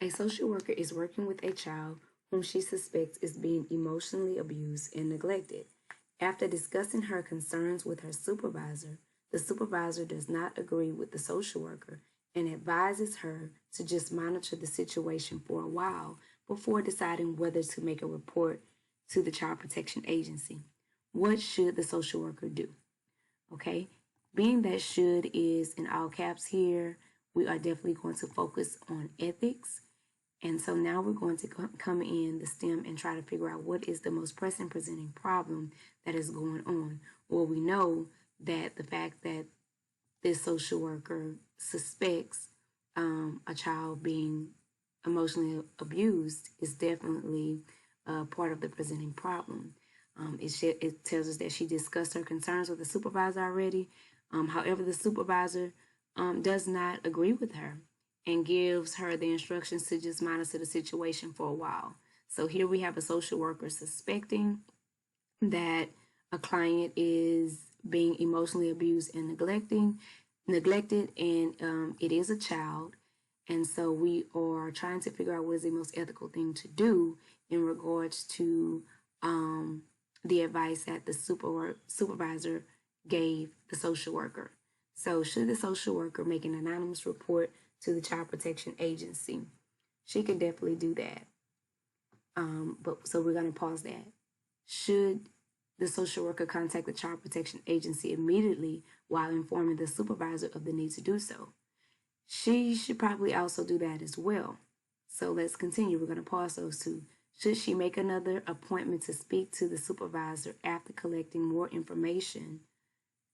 A social worker is working with a child whom she suspects is being emotionally abused and neglected. After discussing her concerns with her supervisor, the supervisor does not agree with the social worker and advises her to just monitor the situation for a while before deciding whether to make a report to the Child Protection Agency. What should the social worker do? Okay, being that should is in all caps here, we are definitely going to focus on ethics. And so now we're going to come in the STEM and try to figure out what is the most pressing presenting problem that is going on. Well, we know that the fact that this social worker suspects a child being emotionally abused is definitely part of the presenting problem. It tells us that she discussed her concerns with the supervisor already. However, the supervisor does not agree with her and gives her the instructions to just monitor the situation for a while. So here we have a social worker suspecting that a client is being emotionally abused and neglected, and it is a child. And so we are trying to figure out what is the most ethical thing to do in regards to the advice that the supervisor gave the social worker. So should the social worker make an anonymous report to the Child Protection Agency? She can definitely do that. So we're going to pause that. Should the social worker contact the Child Protection Agency immediately while informing the supervisor of the need to do so? She should probably also do that as well. So let's continue. We're going to pause those two. Should she make another appointment to speak to the supervisor after collecting more information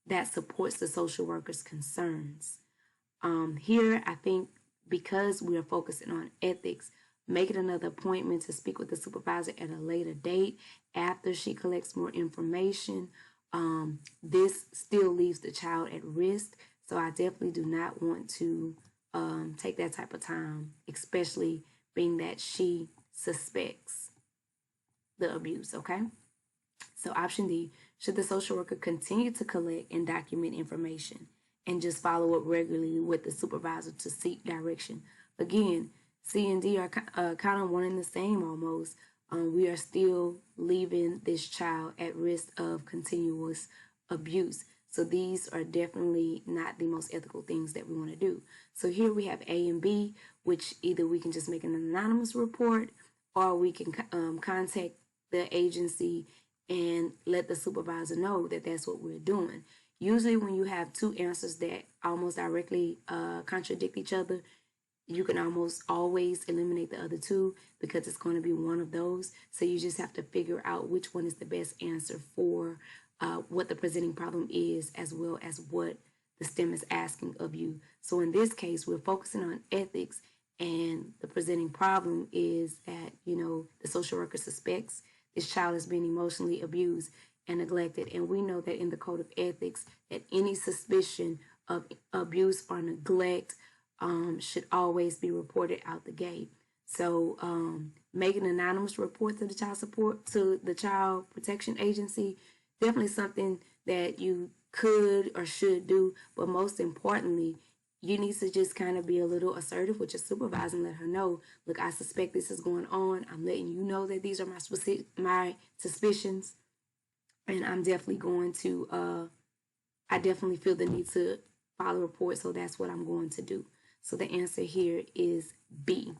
that supports the social worker's concerns? Here, I think because we are focusing on ethics, making another appointment to speak with the supervisor at a later date after she collects more information, this still leaves the child at risk. So I definitely do not want to take that type of time, especially being that she suspects the abuse, okay? So option D, should the social worker continue to collect and document information and just follow up regularly with the supervisor to seek direction? Again, C and D are kind of one and the same almost. We are still leaving this child at risk of continuous abuse. So these are definitely not the most ethical things that we want to do. So here we have A and B, which either we can just make an anonymous report or we can contact the agency and let the supervisor know that that's what we're doing. Usually when you have two answers that almost directly contradict each other, you can almost always eliminate the other two because it's going to be one of those. So you just have to figure out which one is the best answer for what the presenting problem is, as well as what the STEM is asking of you. So in this case, we're focusing on ethics, and the presenting problem is that, the social worker suspects this child is being emotionally abused and neglected. And we know that in the Code of Ethics that any suspicion of abuse or neglect should always be reported out the gate. So make an anonymous report to the Child Protection Agency, definitely something that you could or should do. But most importantly, you need to just kind of be a little assertive with your supervisor and let her know, look, I suspect this is going on. I'm letting you know that these are my suspicions. And I'm definitely going to, I definitely feel the need to file a report. So that's what I'm going to do. So the answer here is B.